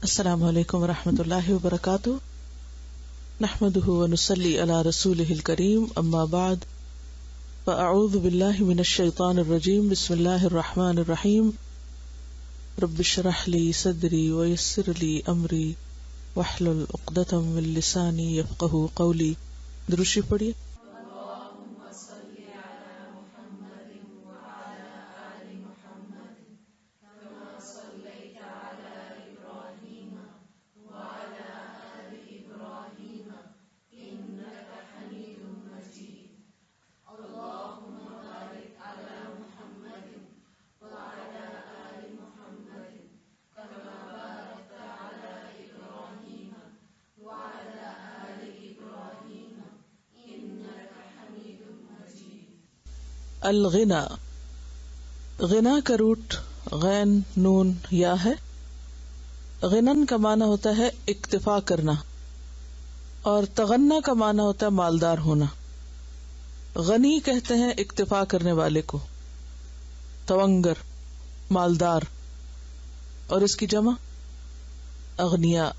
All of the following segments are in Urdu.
السلام علیکم ورحمۃ اللہ وبرکاتہ، نحمده ونصلی علی رسولہ الکریم، اما بعد فاعوذ باللہ من الشیطان الرجیم، بسم اللہ الرحمن الرحیم، رب اشرح لی صدری ویسر لی امری واحلل عقدۃ من لسانی یفقہوا قولی۔ درود پڑھیے۔ الغنا، غنا کا روٹ غین نون یا ہے۔ غنن کا معنی ہوتا ہے اکتفا کرنا، اور تغنا کا معنی ہوتا ہے مالدار ہونا۔ غنی کہتے ہیں اکتفا کرنے والے کو، تونگر مالدار، اور اس کی جمع اغنیا۔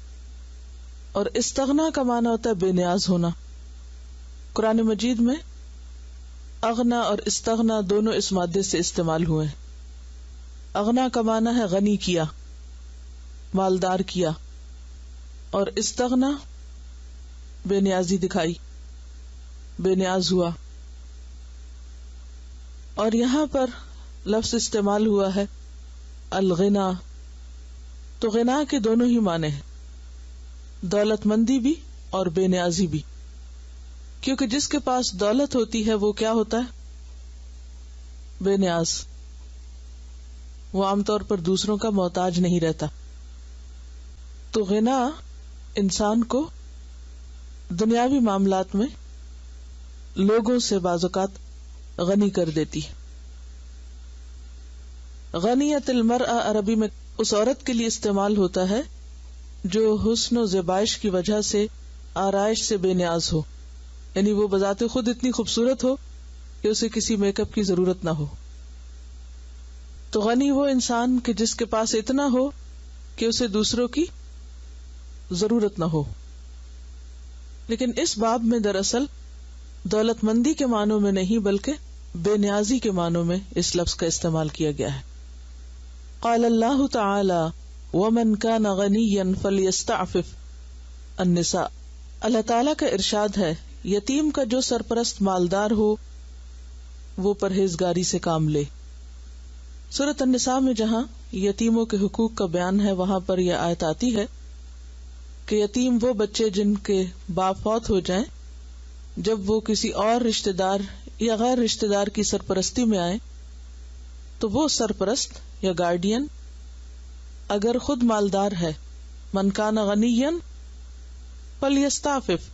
اور استغنا کا معنی ہوتا ہے بے نیاز ہونا۔ قرآن مجید میں اغنا اور استغنا دونوں اس مادے سے استعمال ہوئے ہیں۔ اغنا کا معنی ہے غنی کیا، مالدار کیا، اور استغنا بے نیازی دکھائی، بے نیاز ہوا۔ اور یہاں پر لفظ استعمال ہوا ہے الغنا، تو غنا کے دونوں ہی معنی ہیں، دولت مندی بھی اور بے نیازی بھی، کیونکہ جس کے پاس دولت ہوتی ہے وہ کیا ہوتا ہے؟ بے نیاز۔ وہ عام طور پر دوسروں کا محتاج نہیں رہتا۔ تو غنا انسان کو دنیاوی معاملات میں لوگوں سے بعض اوقات غنی کر دیتی ہے۔ غنیت المرأة عربی میں اس عورت کے لیے استعمال ہوتا ہے جو حسن و زیبائش کی وجہ سے آرائش سے بے نیاز ہو، یعنی وہ بذات خود اتنی خوبصورت ہو کہ اسے کسی میک اپ کی ضرورت نہ ہو۔ تو غنی وہ انسان کہ جس کے پاس اتنا ہو کہ اسے دوسروں کی ضرورت نہ ہو۔ لیکن اس باب میں دراصل دولت مندی کے معنوں میں نہیں بلکہ بے نیازی کے معنوں میں اس لفظ کا استعمال کیا گیا ہے۔ قال اللہ تعالی ومن کان غنیا فلیستعفف النساء، اللہ تعالی کا ارشاد ہے یتیم کا جو سرپرست مالدار ہو وہ پرہیزگاری سے کام لے۔ سورۃ النساء میں جہاں یتیموں کے حقوق کا بیان ہے وہاں پر یہ آیت آتی ہے کہ یتیم وہ بچے جن کے باپ فوت ہو جائیں جب وہ کسی اور رشتہ دار یا غیر رشتہ دار کی سرپرستی میں آئیں تو وہ سرپرست یا گارڈین اگر خود مالدار ہے، من کان غنیا فلیستعفف،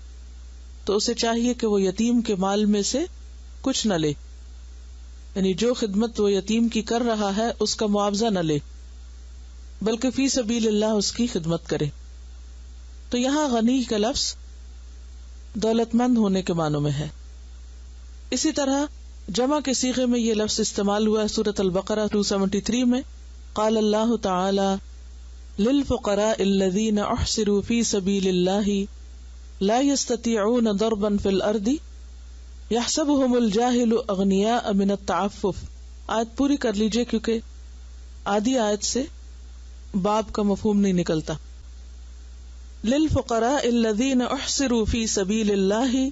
تو اسے چاہیے کہ وہ یتیم کے مال میں سے کچھ نہ لے، یعنی جو خدمت وہ یتیم کی کر رہا ہے اس کا معاوضہ نہ لے بلکہ فی سبیل اللہ اس کی خدمت کرے۔ تو یہاں غنی کا لفظ دولت مند ہونے کے معنوں میں ہے۔ اسی طرح جمع کے صیغے میں یہ لفظ استعمال ہوا ہے سورۃ البقرہ 273 میں، قال اللہ تعالی للفقراء الذین احصروا فی سبیل اللہ لا يستطيعون ضربا في الارض يحسبهم الجاهل اغنياء من التعفف۔ آیت پوری کر لیجئے کیونکہ آدھی آیت سے باب کا مفہوم نہیں نکلتا۔ للفقراء الذين احصروا في سبيل الله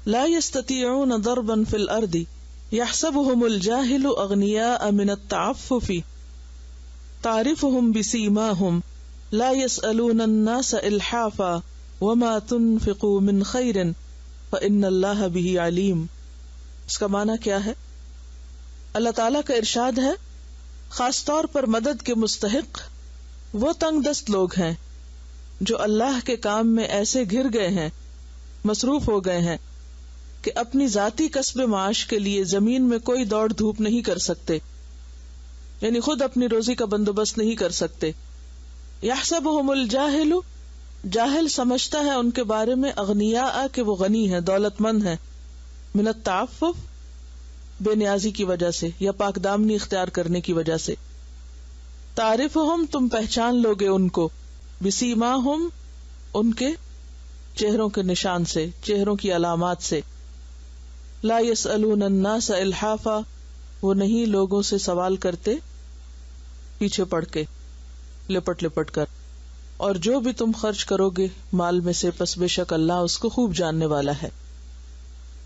لا يستطيعون ضربا في الارض يحسبهم الجاهل اغنياء من التعفف تعرفهم بسيماهم لا يسألون الناس الحافا وما تنفقوا من خیر فإن اللہ بہ علیم۔ اس کا معنی کیا ہے؟ اللہ تعالیٰ کا ارشاد ہے خاص طور پر مدد کے مستحق وہ تنگ دست لوگ ہیں جو اللہ کے کام میں ایسے گر گئے ہیں، مصروف ہو گئے ہیں کہ اپنی ذاتی کسب معاش کے لیے زمین میں کوئی دوڑ دھوپ نہیں کر سکتے، یعنی خود اپنی روزی کا بندوبست نہیں کر سکتے۔ یحسبہم الجاہل، جاہل سمجھتا ہے ان کے بارے میں اغنیاء کہ وہ غنی ہے، دولت مند ہے، من التعفف بے نیازی کی وجہ سے یا پاک دامنی اختیار کرنے کی وجہ سے، تعرفہم تم پہچان لوگے ان کو بسیماہم، ان کے چہروں کے نشان سے، چہروں کی علامات سے. لا یسألون الناس الحافا، وہ نہیں لوگوں سے سوال کرتے پیچھے پڑ کے، لپٹ لپٹ کر. اور جو بھی تم خرچ کرو گے مال میں سے، پس بے شک اللہ اس کو خوب جاننے والا ہے.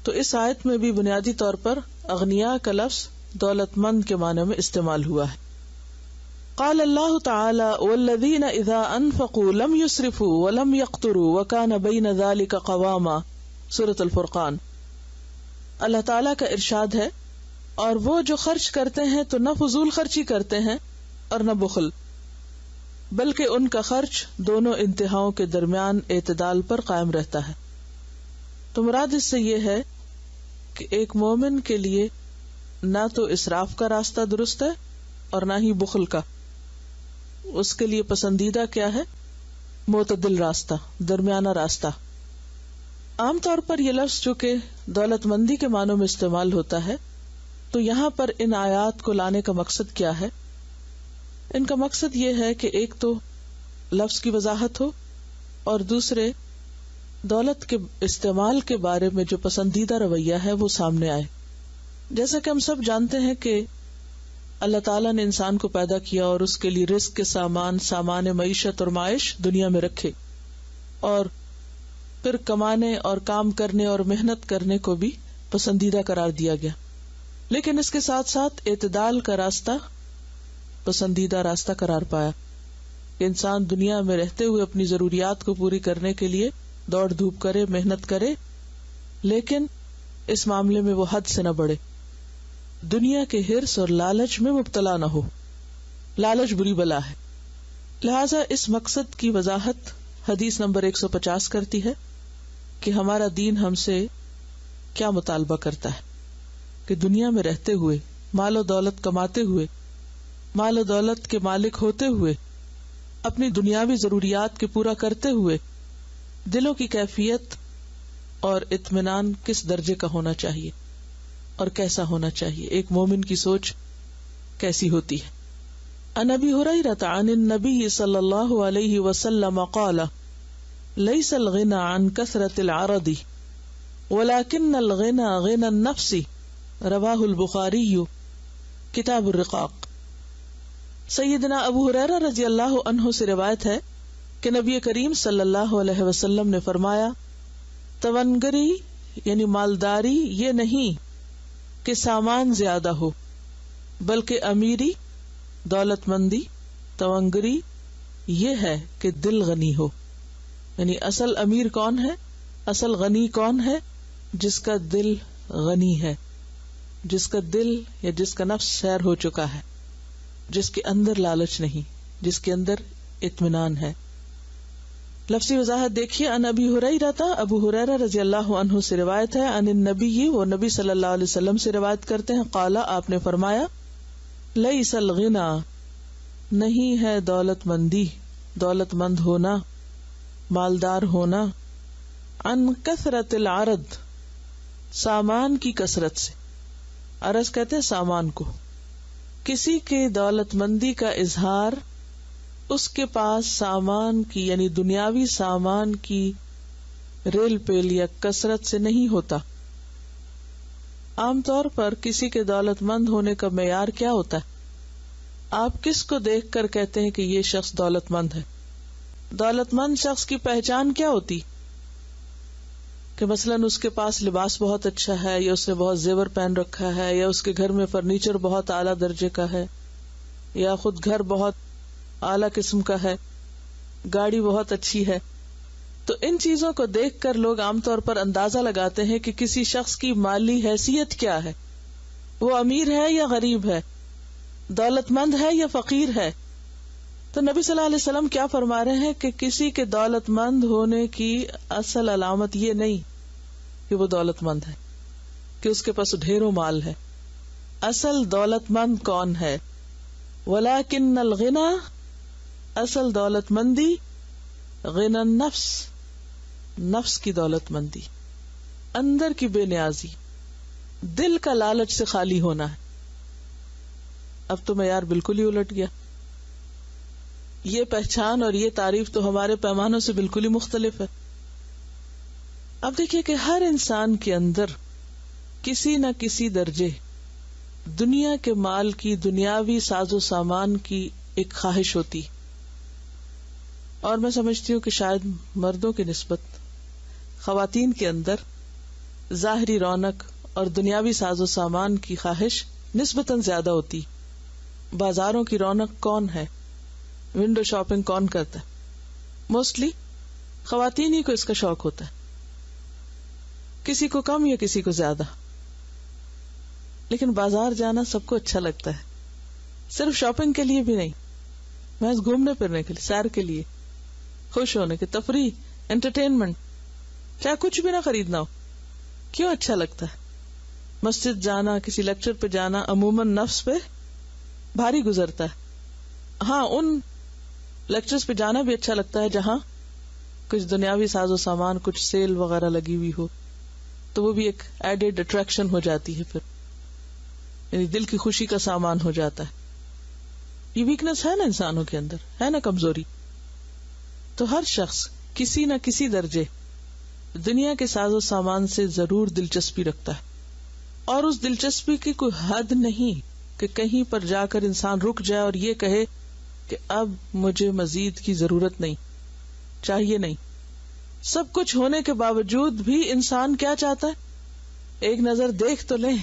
تو اس آیت میں بھی بنیادی طور پر اغنیاء کا لفظ دولت مند کے معنی میں استعمال ہوا ہے. قال اللہ تعالی والذین اذا انفقوا لم یسرفوا ولم یقتروا وکان بین ذلک قواما، سورۃ الفرقان. اللہ تعالی کا ارشاد ہے، اور وہ جو خرچ کرتے ہیں تو نہ فضول خرچی کرتے ہیں اور نہ بخل، بلکہ ان کا خرچ دونوں انتہاؤں کے درمیان اعتدال پر قائم رہتا ہے. تو مراد اس سے یہ ہے کہ ایک مومن کے لیے نہ تو اسراف کا راستہ درست ہے اور نہ ہی بخل کا. اس کے لیے پسندیدہ کیا ہے؟ معتدل راستہ، درمیانہ راستہ. عام طور پر یہ لفظ جو کہ دولت مندی کے معنوں میں استعمال ہوتا ہے، تو یہاں پر ان آیات کو لانے کا مقصد کیا ہے؟ ان کا مقصد یہ ہے کہ ایک تو لفظ کی وضاحت ہو، اور دوسرے دولت کے استعمال کے بارے میں جو پسندیدہ رویہ ہے وہ سامنے آئے. جیسا کہ ہم سب جانتے ہیں کہ اللہ تعالیٰ نے انسان کو پیدا کیا اور اس کے لیے رزق کے سامان معیشت اور معاش دنیا میں رکھے، اور پھر کمانے اور کام کرنے اور محنت کرنے کو بھی پسندیدہ قرار دیا گیا. لیکن اس کے ساتھ ساتھ اعتدال کا راستہ پسندیدہ راستہ قرار پایا کہ انسان دنیا میں رہتے ہوئے اپنی ضروریات کو پوری کرنے کے لیے دوڑ دھوپ کرے، محنت کرے، لیکن اس معاملے میں وہ حد سے نہ بڑھے، دنیا کے حرص اور لالچ میں مبتلا نہ ہو. لالچ بری بلا ہے. لہذا اس مقصد کی وضاحت حدیث نمبر 150 کرتی ہے کہ ہمارا دین ہم سے کیا مطالبہ کرتا ہے کہ دنیا میں رہتے ہوئے، مال و دولت کماتے ہوئے، مال و دولت کے مالک ہوتے ہوئے، اپنی دنیاوی ضروریات کے پورا کرتے ہوئے دلوں کی کیفیت اور اطمینان کس درجے کا ہونا چاہیے اور کیسا ہونا چاہیے، ایک مومن کی سوچ کیسی ہوتی ہے. عن ابی ہریرہ عن النبی صلی اللہ علیہ وسلم قال لیس الغنى عن کثرة العرض ولكن الغنى غنى النفس، رواہ البخاری کتاب الرقاق. سیدنا ابو ہریرہ رضی اللہ عنہ سے روایت ہے کہ نبی کریم صلی اللہ علیہ وسلم نے فرمایا، تونگری یعنی مالداری یہ نہیں کہ سامان زیادہ ہو، بلکہ امیری، دولت مندی، تونگری یہ ہے کہ دل غنی ہو. یعنی اصل امیر کون ہے، اصل غنی کون ہے؟ جس کا دل غنی ہے، جس کا دل یا جس کا نفس سیر ہو چکا ہے، جس کے اندر لالچ نہیں، جس کے اندر اطمینان ہے. لفظی وضاحت دیکھیے. ان ابی ہریرہ، ابو ہریرہ رضی اللہ عنہ سے روایت ہے، ان النبی، وہ نبی صلی اللہ علیہ وسلم سے روایت کرتے ہیں، قال، آپ نے فرمایا، لیس الغنى، نہیں ہے دولت مندی، دولت مند ہونا، مالدار ہونا، عن کثرت العرض، سامان کی کثرت سے. عرض کہتے ہیں سامان کو. کسی کے دولت مندی کا اظہار اس کے پاس سامان کی یعنی دنیاوی سامان کی ریل پیل یا کثرت سے نہیں ہوتا. عام طور پر کسی کے دولت مند ہونے کا معیار کیا ہوتا ہے؟ آپ کس کو دیکھ کر کہتے ہیں کہ یہ شخص دولت مند ہے؟ دولت مند شخص کی پہچان کیا ہوتی؟ کہ مثلاً اس کے پاس لباس بہت اچھا ہے، یا اس نے بہت زیور پہن رکھا ہے، یا اس کے گھر میں فرنیچر بہت اعلیٰ درجے کا ہے، یا خود گھر بہت اعلیٰ قسم کا ہے، گاڑی بہت اچھی ہے. تو ان چیزوں کو دیکھ کر لوگ عام طور پر اندازہ لگاتے ہیں کہ کسی شخص کی مالی حیثیت کیا ہے، وہ امیر ہے یا غریب ہے، دولت مند ہے یا فقیر ہے. تو نبی صلی اللہ علیہ وسلم کیا فرما رہے ہیں کہ کسی کے دولت مند ہونے کی اصل علامت یہ نہیں کہ وہ دولت مند ہے، کہ اس کے پاس ڈھیروں مال ہے. اصل دولت مند کون ہے؟ ولیکن الغنى، اصل دولت مندی، غنى النفس، نفس کی دولت مندی، اندر کی بے نیازی، دل کا لالچ سے خالی ہونا ہے. اب تو معیار بالکل ہی الٹ گیا. یہ پہچان اور یہ تعریف تو ہمارے پیمانوں سے بالکل ہی مختلف ہے. اب دیکھیے کہ ہر انسان کے اندر کسی نہ کسی درجے دنیا کے مال کی، دنیاوی ساز و سامان کی ایک خواہش ہوتی، اور میں سمجھتی ہوں کہ شاید مردوں کی نسبت خواتین کے اندر ظاہری رونق اور دنیاوی ساز و سامان کی خواہش نسبتاً زیادہ ہوتی. بازاروں کی رونق کون ہے، ونڈو شاپنگ کون کرتا ہے؟ موسٹلی خواتین ہی کو اس کا شوق ہوتا ہے، کسی کو کم یا کسی کو زیادہ. لیکن بازار جانا سب کو اچھا لگتا ہے، صرف شاپنگ کے لیے بھی نہیں، محض گھومنے پھرنے کے لیے، سیر کے لیے، خوش ہونے کے، تفریح، انٹرٹینمنٹ، چاہے کچھ بھی نہ خریدنا ہو، کیوں اچھا لگتا ہے. مسجد جانا، کسی لیکچر پہ جانا عموماً نفس پہ بھاری گزرتا ہے. ہاں، ان لیکچرز پہ جانا بھی اچھا لگتا ہے جہاں کچھ دنیاوی ساز و سامان، کچھ سیل وغیرہ لگی ہوئی ہو، تو وہ بھی ایک ایڈڈ اٹریکشن ہو جاتی ہے، پھر یعنی دل کی خوشی کا سامان ہو جاتا ہے. یہ ویکنس ہے نا انسانوں کے اندر، ہے نا کمزوری. تو ہر شخص کسی نہ کسی درجے دنیا کے ساز و سامان سے ضرور دلچسپی رکھتا ہے، اور اس دلچسپی کی کوئی حد نہیں کہ کہیں پر جا کر انسان رک جائے اور یہ کہے کہ اب مجھے مزید کی ضرورت نہیں، چاہیے نہیں. سب کچھ ہونے کے باوجود بھی انسان کیا چاہتا ہے؟ ایک نظر دیکھ تو لیں،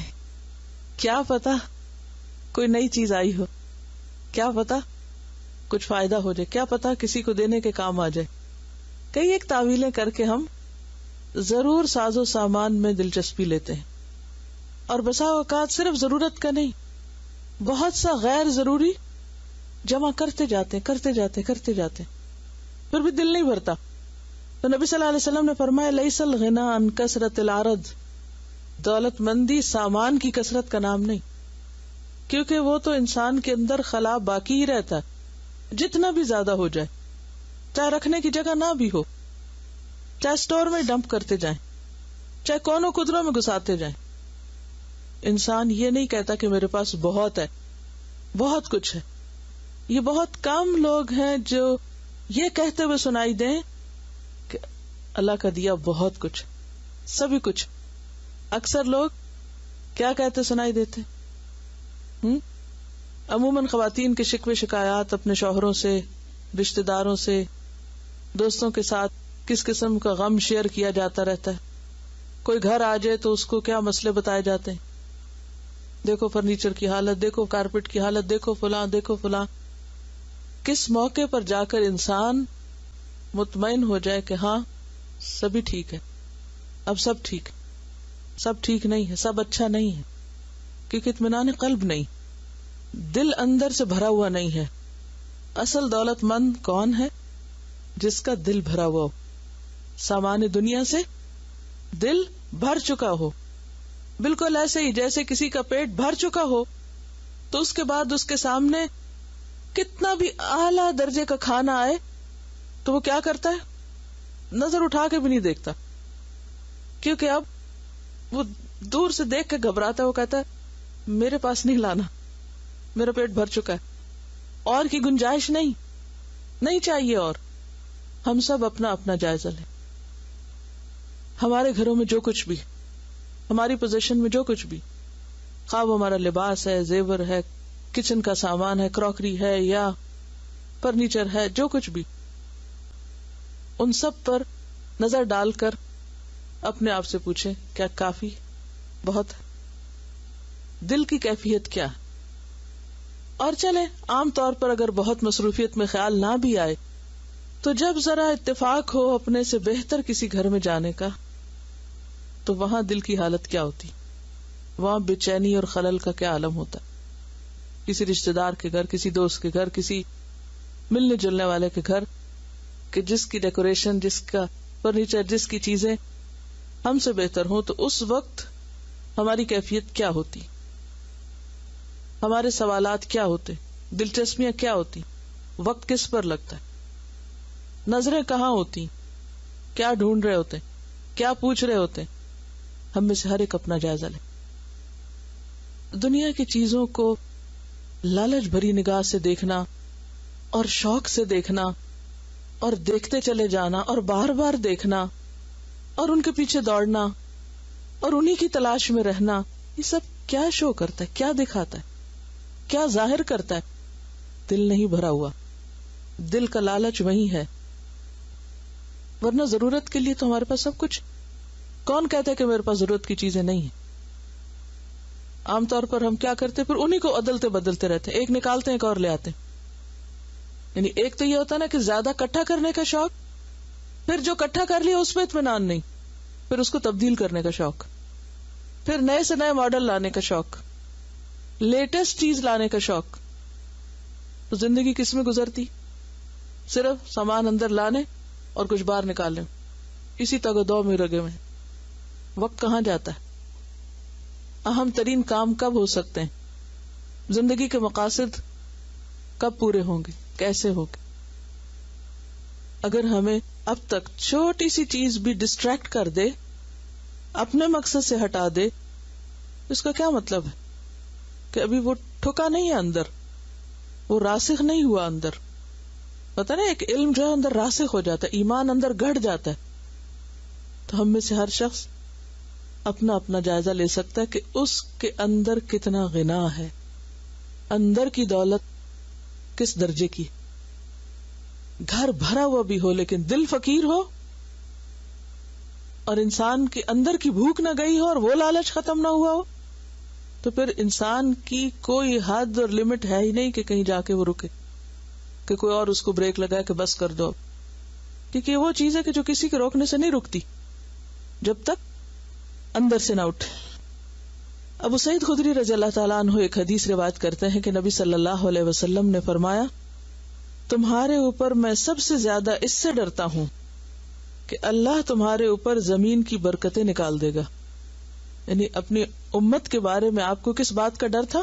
کیا پتا کوئی نئی چیز آئی ہو، کیا پتا کچھ فائدہ ہو جائے، کیا پتا کسی کو دینے کے کام آ جائے. کئی ایک تعویلیں کر کے ہم ضرور ساز و سامان میں دلچسپی لیتے ہیں، اور بسا اوقات صرف ضرورت کا نہیں، بہت سا غیر ضروری جمع کرتے جاتے پھر بھی دل نہیں بھرتا. تو نبی صلی اللہ علیہ وسلم نے فرمایا لیس الغنی عن کثرت العرض، دولت مندی سامان کی کثرت کا نام نہیں، کیونکہ وہ تو انسان کے اندر خلا باقی ہی رہتا ہے، جتنا بھی زیادہ ہو جائے، چاہے رکھنے کی جگہ نہ بھی ہو، چاہے سٹور میں ڈمپ کرتے جائیں، چاہے کونوں قدروں میں گھساتے جائیں. انسان یہ نہیں کہتا کہ میرے پاس بہت ہے، بہت کچھ ہے. یہ بہت کم لوگ ہیں جو یہ کہتے ہوئے سنائی دیں کہ اللہ کا دیا بہت کچھ، سبھی کچھ. اکثر لوگ کیا کہتے سنائی دیتے؟ عموماً خواتین کے شکوے شکایات اپنے شوہروں سے، رشتہ داروں سے، دوستوں کے ساتھ کس قسم کا غم شیئر کیا جاتا رہتا ہے. کوئی گھر آ جائے تو اس کو کیا مسئلے بتائے جاتے ہیں، دیکھو فرنیچر کی حالت، دیکھو کارپیٹ کی حالت، دیکھو فلاں دیکھو فلاں. کس موقع پر جا کر انسان مطمئن ہو جائے کہ ہاں سبھی ٹھیک ہے، اب سب ٹھیک، سب ٹھیک نہیں ہے، سب اچھا نہیں ہے، کیونکہ اطمینان قلب نہیں، دل اندر سے بھرا ہوا نہیں ہے. اصل دولت مند کون ہے؟ جس کا دل بھرا ہوا ہو، سامان دنیا سے دل بھر چکا ہو. بالکل ایسے ہی جیسے کسی کا پیٹ بھر چکا ہو تو اس کے بعد اس کے سامنے کتنا بھی اعلیٰ درجے کا کھانا آئے تو وہ کیا کرتا ہے؟ نظر اٹھا کے بھی نہیں دیکھتا، کیونکہ اب وہ دور سے دیکھ کے گھبراتا ہے. وہ کہتا ہے میرے پاس نہیں لانا، میرا پیٹ بھر چکا ہے، اور کی گنجائش نہیں چاہیے. اور ہم سب اپنا اپنا جائزہ لیں. ہمارے گھروں میں جو کچھ بھی، ہماری پوزیشن میں جو کچھ بھی، خواہ وہ ہمارا لباس ہے، زیور ہے، کچن کا سامان ہے، کراکری ہے یا فرنیچر ہے، جو کچھ بھی، ان سب پر نظر ڈال کر اپنے آپ سے پوچھیں کیا کافی، بہت ہے؟ دل کی کیفیت کیا ہے؟ اور چلے عام طور پر اگر بہت مصروفیت میں خیال نہ بھی آئے تو جب ذرا اتفاق ہو اپنے سے بہتر کسی گھر میں جانے کا تو وہاں دل کی حالت کیا ہوتی، وہاں بے چینی اور خلل کا کیا عالم ہوتا. کسی رشتہ دار کے گھر، کسی دوست کے گھر، کسی ملنے جلنے والے کے گھر کہ جس کی ڈیکوریشن، جس کا فرنیچر، جس کی چیزیں ہم سے بہتر ہوں، تو اس وقت ہماری کیفیت کیا ہوتی، ہمارے سوالات کیا ہوتے، دلچسپیاں کیا ہوتی، وقت کس پر لگتا ہے، نظریں کہاں ہوتی، کیا ڈھونڈ رہے ہوتے، کیا پوچھ رہے ہوتے. ہم میں سے ہر ایک اپنا جائزہ لے. دنیا کی چیزوں کو لالچ بھری نگاہ سے دیکھنا اور شوق سے دیکھنا اور دیکھتے چلے جانا اور بار بار دیکھنا اور ان کے پیچھے دوڑنا اور انہی کی تلاش میں رہنا، یہ سب کیا شو کرتا ہے، کیا دکھاتا ہے، کیا ظاہر کرتا ہے؟ دل نہیں بھرا ہوا، دل کا لالچ وہی ہے. ورنہ ضرورت کے لیے تو ہمارے پاس سب کچھ. کون کہتا ہے کہ میرے پاس ضرورت کی چیزیں نہیں ہیں؟ عام طور پر ہم کیا کرتے، پھر انہی کو عدلتے بدلتے رہتے، ایک نکالتے ہیں ایک اور لے آتے ہیں. یعنی ایک تو یہ ہوتا ہے نا کہ زیادہ کٹھا کرنے کا شوق، پھر جو کٹھا کر لیا اس پہ اطمینان نہیں، پھر اس کو تبدیل کرنے کا شوق، پھر نئے سے نئے ماڈل لانے کا شوق، لیٹسٹ چیز لانے کا شوق. تو زندگی کس میں گزرتی؟ صرف سامان اندر لانے اور کچھ باہر نکالنے، اسی تگدو میں رگے میں. وقت کہاں جاتا ہے؟ اہم ترین کام کب ہو سکتے ہیں؟ زندگی کے مقاصد کب پورے ہوں گے، کیسے ہوگے؟ اگر ہمیں اب تک چھوٹی سی چیز بھی ڈسٹریکٹ کر دے، اپنے مقصد سے ہٹا دے، اس کا کیا مطلب ہے؟ کہ ابھی وہ ٹھکا نہیں ہے اندر، وہ راسخ نہیں ہوا اندر. پتہ نا ایک علم جو ہے اندر راسخ ہو جاتا ہے، ایمان اندر گڑ جاتا ہے. تو ہم میں سے ہر شخص اپنا اپنا جائزہ لے سکتا ہے کہ اس کے اندر کتنا غنا ہے، اندر کی دولت کس درجے کی. گھر بھرا ہوا بھی ہو لیکن دل فقیر ہو، اور انسان کے اندر کی بھوک نہ گئی ہو اور وہ لالچ ختم نہ ہوا ہو، تو پھر انسان کی کوئی حد اور لمٹ ہے ہی نہیں کہ کہیں جا کے وہ رکے، کہ کوئی اور اس کو بریک لگائے کہ بس کر دو. کیونکہ وہ چیز ہے کہ جو کسی کے روکنے سے نہیں رکتی جب تک اندر سے نہ اٹھے. ابو سعید خدری رضی اللہ تعالیٰ عنہ ایک حدیث روایت کرتے ہیں کہ نبی صلی اللہ علیہ وسلم نے فرمایا، تمہارے اوپر میں سب سے زیادہ اس سے ڈرتا ہوں کہ اللہ تمہارے اوپر زمین کی برکتیں نکال دے گا. یعنی اپنی امت کے بارے میں آپ کو کس بات کا ڈر تھا؟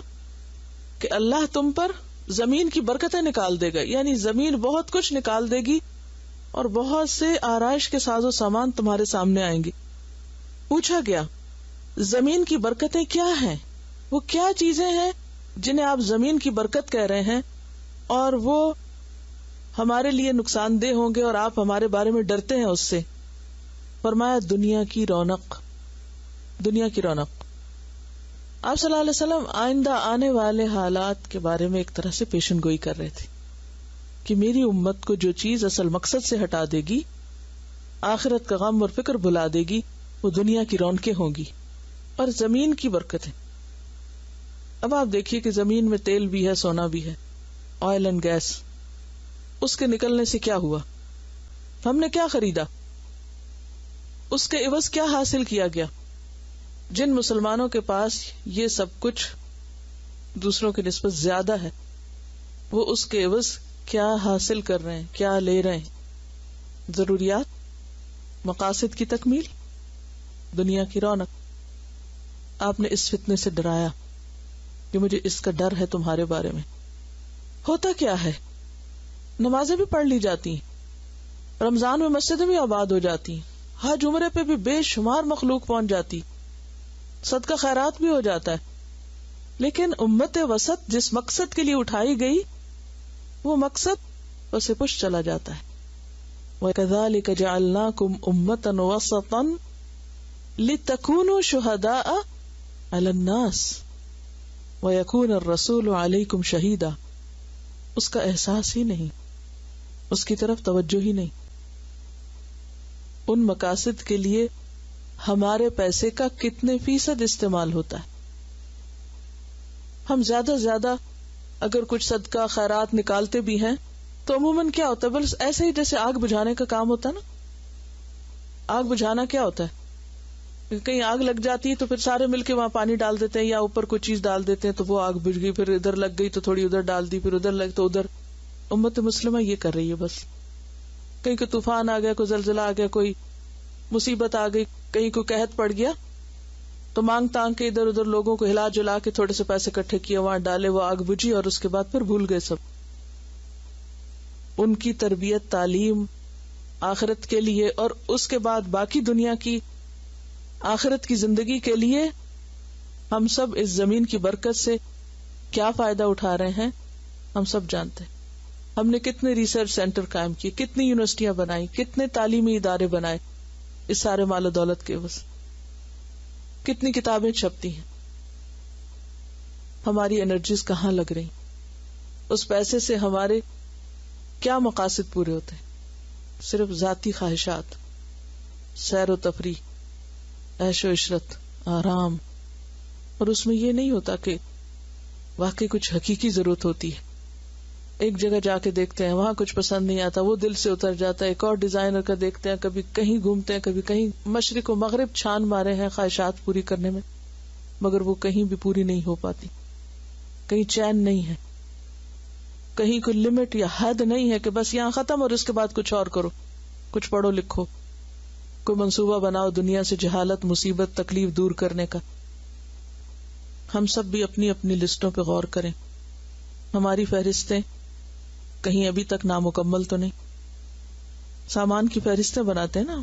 کہ اللہ تم پر زمین کی برکتیں نکال دے گا، یعنی زمین بہت کچھ نکال دے گی اور بہت سے آرائش کے ساز و سامان تمہارے سامنے آئیں گے. پوچھا گیا زمین کی برکتیں کیا ہیں؟ وہ کیا چیزیں ہیں جنہیں آپ زمین کی برکت کہہ رہے ہیں اور وہ ہمارے لیے نقصان دہ ہوں گے اور آپ ہمارے بارے میں ڈرتے ہیں اس سے؟ فرمایا دنیا کی رونق. دنیا کی رونق. آپ صلی اللہ علیہ وسلم آئندہ آنے والے حالات کے بارے میں ایک طرح سے پیشن گوئی کر رہے تھے کہ میری امت کو جو چیز اصل مقصد سے ہٹا دے گی، آخرت کا غم اور فکر بھلا دے گی، وہ دنیا کی رونقیں ہوں گی اور زمین کی برکتیں. اب آپ دیکھیے کہ زمین میں تیل بھی ہے، سونا بھی ہے، آئل اینڈ گیس. اس کے نکلنے سے کیا ہوا؟ ہم نے کیا خریدا؟ اس کے عوض کیا حاصل کیا گیا؟ جن مسلمانوں کے پاس یہ سب کچھ دوسروں کی نسبت زیادہ ہے، وہ اس کے عوض کیا حاصل کر رہے ہیں، کیا لے رہے ہیں؟ ضروریات، مقاصد کی تکمیل، دنیا کی رونق. آپ نے اس فتنے سے ڈرایا کہ مجھے اس کا ڈر ہے تمہارے بارے میں. ہوتا کیا ہے؟ نمازیں بھی پڑھ لی جاتی ہیں، رمضان میں مسجدیں بھی آباد ہو جاتی ہیں، حج عمرے پہ بھی بے شمار مخلوق پہنچ جاتی، صدقہ خیرات بھی ہو جاتا ہے. لیکن امت وسط جس مقصد کے لیے اٹھائی گئی، وہ مقصد اسے پش چلا جاتا ہے. وَكَذَلِكَ جَعَلْنَاكُمْ أُمَّةً وَسَطًا لِتَكُونُوا شُهَدَاءَ عَلَى النَّاسِ وَيَكُونَ الرَّسُولُ عَلَيْكُمْ شَهِيدًا. اس کا احساس ہی نہیں، اس کی طرف توجہ ہی نہیں. ان مقاصد کے لیے ہمارے پیسے کا کتنے فیصد استعمال ہوتا ہے؟ ہم زیادہ سے زیادہ اگر کچھ صدقہ خیرات نکالتے بھی ہیں تو عموماً کیا ہوتا ہے؟ بس ایسے ہی جیسے آگ بجھانے کا کام ہوتا ہے نا. آگ بجھانا کیا ہوتا ہے؟ کہیں آگ لگ جاتی ہے تو پھر سارے مل کے وہاں پانی ڈال دیتے ہیں یا اوپر کوئی چیز ڈال دیتے ہیں تو وہ آگ بجھ گئی، پھر ادھر لگ گئی تو تھوڑی ادھر ڈال دی، پھر ادھر لگ تو ادھر. امت مسلمہ یہ کر رہی ہے. بس کہیں کوئی طوفان آ گیا، کوئی زلزلہ آ گیا، کوئی مصیبت آ گئی، کہیں کوئی قحط پڑ گیا تو مانگ تانگ کے ادھر ادھر لوگوں کو ہلا جلا کے تھوڑے سے پیسے اکٹھے کیے، وہاں ڈالے، وہ آگ بجھی اور اس کے بعد پھر بھول گئے سب. ان کی تربیت، تعلیم آخرت کے لیے اور اس کے بعد باقی دنیا کی آخرت کی زندگی کے لیے ہم سب اس زمین کی برکت سے کیا فائدہ اٹھا رہے ہیں ہم سب جانتے ہیں. ہم نے کتنے ریسرچ سینٹر قائم کیے، کتنی یونیورسٹیاں بنائی، کتنے تعلیمی ادارے بنائے اس سارے مال و دولت کے عوض، کتنی کتابیں چھپتی ہیں. ہماری انرجیز کہاں لگ رہی؟ اس پیسے سے ہمارے کیا مقاصد پورے ہوتے ہیں؟ صرف ذاتی خواہشات، سیر و تفریح، عیش و عشرت، آرام. اور اس میں یہ نہیں ہوتا کہ واقعی کچھ حقیقی ضرورت ہوتی ہے. ایک جگہ جا کے دیکھتے ہیں، وہاں کچھ پسند نہیں آتا، وہ دل سے اتر جاتا ہے. ایک اور ڈیزائنر کا دیکھتے ہیں، کبھی کہیں گھومتے ہیں، کبھی کہیں. مشرق و مغرب چھان مارے ہیں خواہشات پوری کرنے میں، مگر وہ کہیں بھی پوری نہیں ہو پاتی. کہیں چین نہیں ہے، کہیں کوئی لمٹ یا حد نہیں ہے کہ بس یہاں ختم اور اس کے بعد کچھ اور کرو، کچھ پڑھو لکھو، کوئی منصوبہ بناؤ دنیا سے جہالت، مصیبت، تکلیف دور کرنے کا. ہم سب بھی اپنی اپنی لسٹوں پہ غور کریں. ہماری فہرستیں کہیں ابھی تک نامکمل تو نہیں؟ سامان کی فہرستیں بناتے ہیں نا،